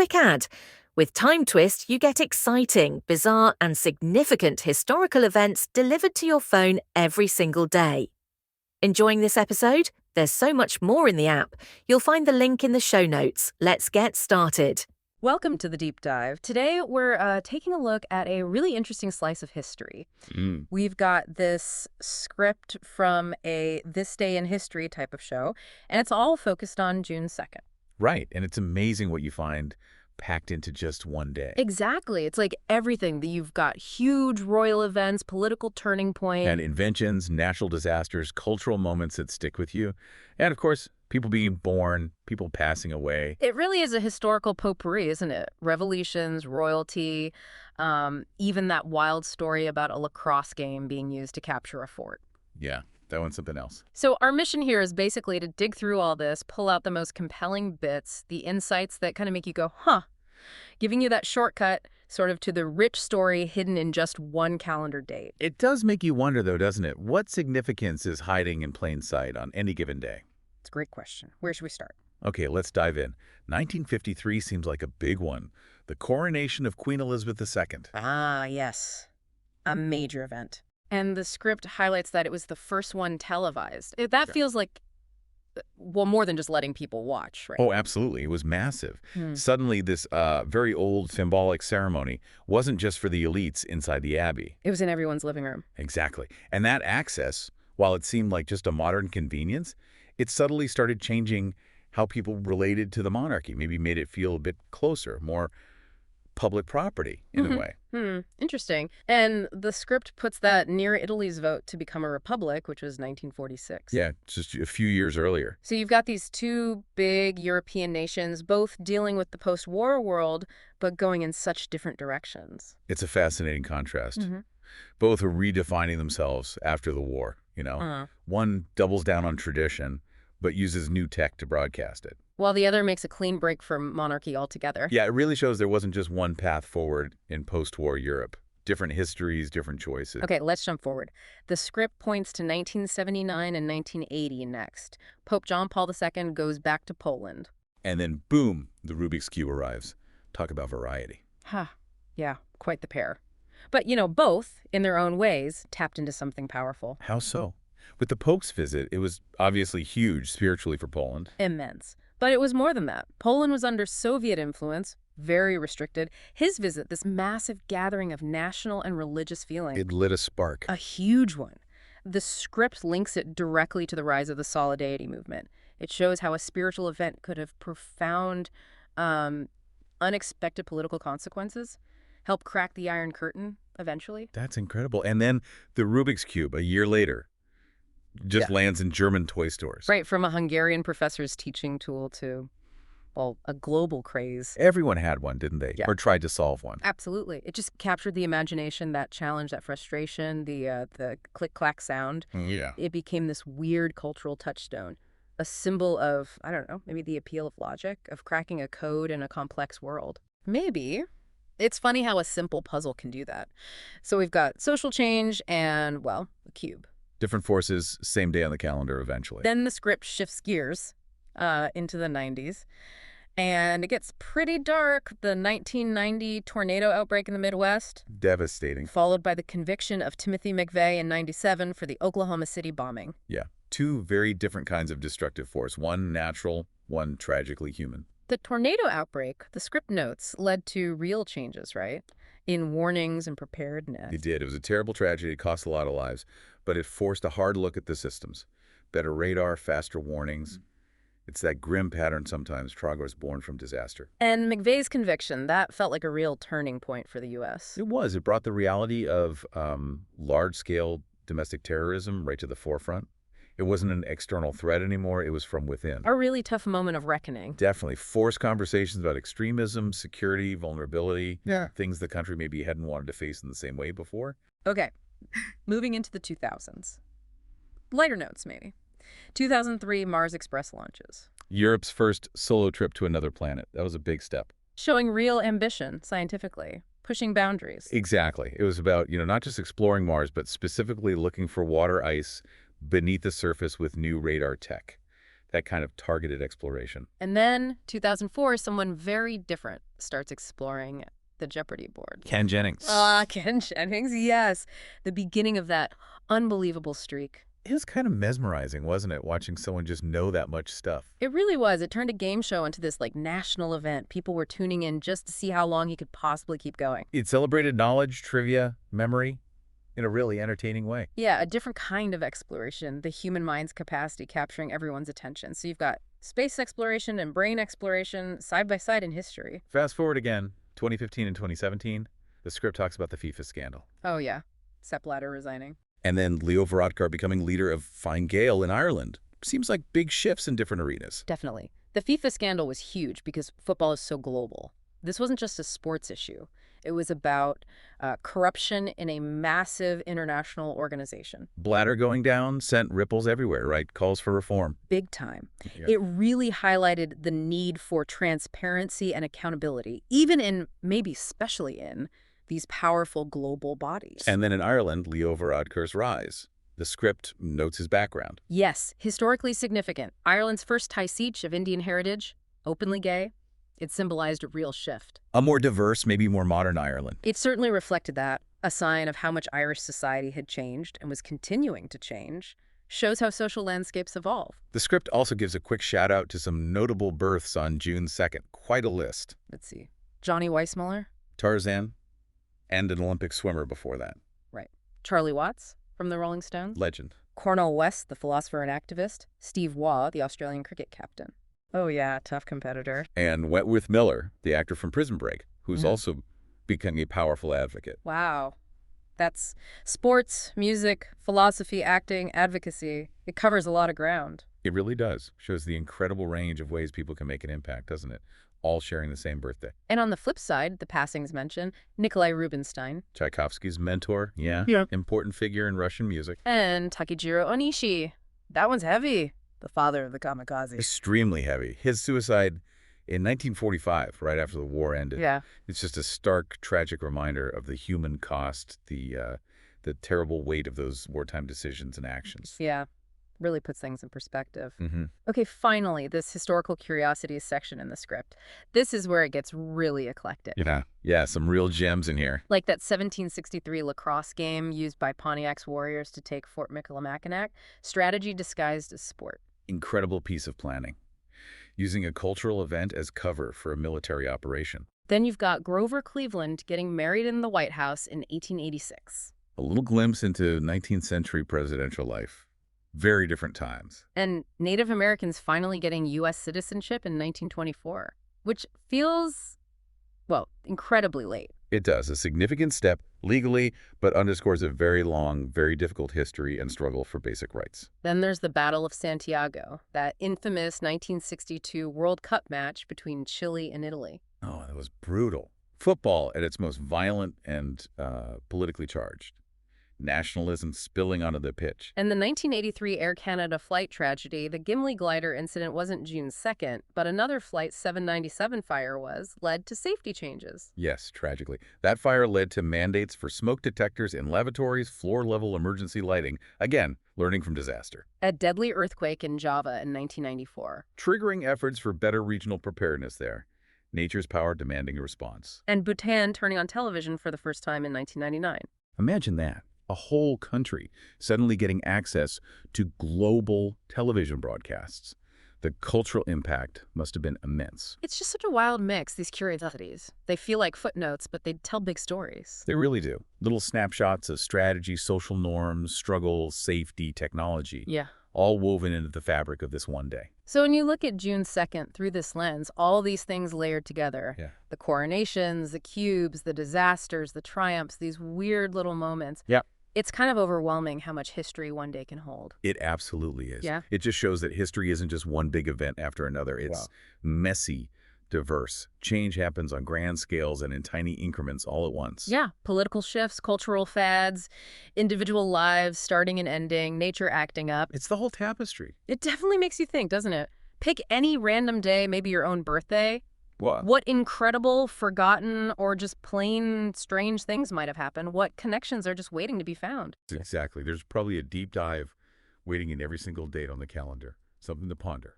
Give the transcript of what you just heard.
quick ad. With Time Twist, you get exciting, bizarre, and significant historical events delivered to your phone every single day. Enjoying this episode? There's so much more in the app. You'll find the link in the show notes. Let's get started. Welcome to the Deep Dive. Today, we're taking a look at a really interesting slice of history. We've got this script from a This Day in History type of show, and it's all focused on June 2nd. Right, and it's amazing what you find packed into just one day. Exactly. It's like everything that you've got huge royal events, political turning point. And inventions, natural disasters, cultural moments that stick with you. And of course, people being born, people passing away. It really is a historical potpourri, isn't it? Revolutions, royalty, even that wild story about a lacrosse game being used to capture a fort. Yeah, that one's something else. So our mission here is basically to dig through all this, pull out the most compelling bits, the insights that kind of make you go, huh, giving you that shortcut sort of to the rich story hidden in just one calendar date. It does make you wonder, though, doesn't it? What significance is hiding in plain sight on any given day? It's a great question. Where should we start? Okay, let's dive in. 1953 seems like a big one. The coronation of Queen Elizabeth II. Ah, yes. A major event. And the script highlights that it was the first one televised. That feels like, well, more than just letting people watch, right? Oh, absolutely. It was massive. Suddenly, this very old symbolic ceremony wasn't just for the elites inside the Abbey. It was in everyone's living room. Exactly. And that access, while it seemed like just a modern convenience, it subtly started changing how people related to the monarchy, maybe made it feel a bit closer, more public property in a way. Interesting. And the script puts that near Italy's vote to become a republic, which was 1946. Yeah, just a few years earlier. So you've got these two big European nations, both dealing with the post-war world, but going in such different directions. It's a fascinating contrast. Both are redefining themselves after the war, you know. One doubles down on tradition, but uses new tech to broadcast it. While the other makes a clean break from monarchy altogether. Yeah, it really shows there wasn't just one path forward in post-war Europe. Different histories, different choices. Okay, let's jump forward. The script points to 1979 and 1980 next. Pope John Paul II goes back to Poland. And then, boom, the Rubik's Cube arrives. Talk about variety. Yeah, quite the pair. But, you know, both, in their own ways, tapped into something powerful. How so? With the Pope's visit, it was obviously huge spiritually for Poland. Immense. But it was more than that. Poland was under Soviet influence, very restricted. His visit, this massive gathering of national and religious feeling. It lit a spark. A huge one. The script links it directly to the rise of the Solidarity movement. It shows how a spiritual event could have profound, unexpected political consequences, help crack the Iron Curtain eventually. That's incredible. And then the Rubik's Cube, a year later, just lands in German toy stores. Right, from a Hungarian professor's teaching tool to, well, a global craze. Everyone had one, didn't they? Yeah. Or tried to solve one. Absolutely. It just captured the imagination, that challenge, that frustration, the click-clack sound. Yeah. It became this weird cultural touchstone, a symbol of, I don't know, maybe the appeal of logic, of cracking a code in a complex world. Maybe. It's funny how a simple puzzle can do that. So we've got social change and, well, a cube. Different forces, same day on the calendar eventually. Then the script shifts gears into the 90s, and it gets pretty dark. The 1990 tornado outbreak in the Midwest. Devastating. Followed by the conviction of Timothy McVeigh in 97 for the Oklahoma City bombing. Yeah. Two very different kinds of destructive force. One natural, one tragically human. The tornado outbreak, the script notes, led to real changes, right? In warnings and preparedness. It did. It was a terrible tragedy. It cost a lot of lives. But it forced a hard look at the systems. Better radar, faster warnings. It's that grim pattern sometimes. Progress born from disaster. And McVeigh's conviction, that felt like a real turning point for the U.S. It was. It brought the reality of large-scale domestic terrorism right to the forefront. It wasn't an external threat anymore. It was from within. A really tough moment of reckoning. Definitely. Forced conversations about extremism, security, vulnerability. Yeah. Things the country maybe hadn't wanted to face in the same way before. Okay, moving into the 2000s. Lighter notes, maybe. 2003 Mars Express launches. Europe's first solo trip to another planet. That was a big step. Showing real ambition, scientifically. Pushing boundaries. Exactly. It was about, not just exploring Mars, but specifically looking for water ice beneath the surface with new radar tech. that kind of targeted exploration. And then, 2004, someone very different starts exploring the Jeopardy board. Ken Jennings. Ken Jennings, yes. The beginning of that unbelievable streak. It was kind of mesmerizing, wasn't it, watching someone just know that much stuff? It really was. It turned a game show into this, national event. People were tuning in just to see how long he could possibly keep going. It celebrated knowledge, trivia, memory in a really entertaining way. Yeah, a different kind of exploration, the human mind's capacity capturing everyone's attention. So you've got space exploration and brain exploration side by side in history. Fast forward again, 2015 and 2017, the script talks about the FIFA scandal. Oh, yeah. Sepp Blatter resigning. And then Leo Varadkar becoming leader of Fine Gael in Ireland. Seems like big shifts in different arenas. Definitely. The FIFA scandal was huge because football is so global. This wasn't just a sports issue. It was about corruption in a massive international organization. Blatter going down sent ripples everywhere, right? Calls for reform. Big time. Yeah. It really highlighted the need for transparency and accountability, even in, maybe especially in, these powerful global bodies. And then in Ireland, Leo Varadkar's rise. The script notes his background. Yes, historically significant. Ireland's first Taoiseach of Indian heritage, openly gay. It symbolized a real shift. A more diverse, maybe more modern Ireland. It certainly reflected that, a sign of how much Irish society had changed and was continuing to change. Shows how social landscapes evolve. The script also gives a quick shout-out to some notable births on June 2nd. Quite a list. Let's see. Johnny Weissmuller. Tarzan, and an Olympic swimmer before that. Right. Charlie Watts from the Rolling Stones. Legend. Cornel West, the philosopher and activist. Steve Waugh, the Australian cricket captain. Oh yeah, tough competitor. And Wentworth Miller, the actor from Prison Break, who's Yeah. also becoming a powerful advocate. Wow. That's sports, music, philosophy, acting, advocacy. It covers a lot of ground. It really does. Shows the incredible range of ways people can make an impact, doesn't it? All sharing the same birthday. And on the flip side, the passings mentioned, Nikolai Rubinstein Tchaikovsky's mentor, yeah. Important figure in Russian music. and Takejiro Onishi. That one's heavy. The father of the kamikaze. Extremely heavy. His suicide in 1945, right after the war ended. Yeah. It's just a stark, tragic reminder of the human cost, the terrible weight of those wartime decisions and actions. Yeah. Really puts things in perspective. Mm-hmm. Okay, finally, this historical curiosities section in the script. This is where it gets really eclectic. Yeah, some real gems in here. Like that 1763 lacrosse game used by Pontiac's warriors to take Fort Michilimackinac. Strategy disguised as sport. Incredible piece of planning. Using a cultural event as cover for a military operation. Then you've got Grover Cleveland getting married in the White House in 1886. A little glimpse into 19th century presidential life. Very different times. And Native Americans finally getting U.S. citizenship in 1924, which feels, well, incredibly late. It does. A significant step legally, but underscores a very long, very difficult history and struggle for basic rights. Then there's the Battle of Santiago, that infamous 1962 World Cup match between Chile and Italy. Oh, that was brutal. Football at its most violent and politically charged. Nationalism spilling onto the pitch. And the 1983 Air Canada flight tragedy, the Gimli glider incident wasn't June 2nd, but another Flight 797 fire led to safety changes. Yes, tragically. That fire led to mandates for smoke detectors in lavatories, floor-level emergency lighting. Again, learning from disaster. A deadly earthquake in Java in 1994. Triggering efforts for better regional preparedness there. Nature's power demanding a response. And Bhutan turning on television for the first time in 1999. Imagine that. A whole country suddenly getting access to global television broadcasts. The cultural impact must have been immense. It's just such a wild mix, these curiosities. They feel like footnotes, but they tell big stories. They really do. Little snapshots of strategy, social norms, struggles, safety, technology. Yeah. All woven into the fabric of this one day. So when you look at June 2nd through this lens, all these things layered together. Yeah. The coronations, the cubes, the disasters, the triumphs, these weird little moments. Yeah. It's kind of overwhelming how much history one day can hold. It absolutely is. Yeah. It just shows that history isn't just one big event after another. It's Wow. messy, diverse. Change happens on grand scales and in tiny increments all at once. Yeah. Political shifts, cultural fads, individual lives starting and ending, nature acting up. It's the whole tapestry. It definitely makes you think, doesn't it? Pick any random day, maybe your own birthday. What? What incredible, forgotten, or just plain strange things might have happened? What connections are just waiting to be found? Exactly. There's probably a deep dive waiting in every single date on the calendar. Something to ponder.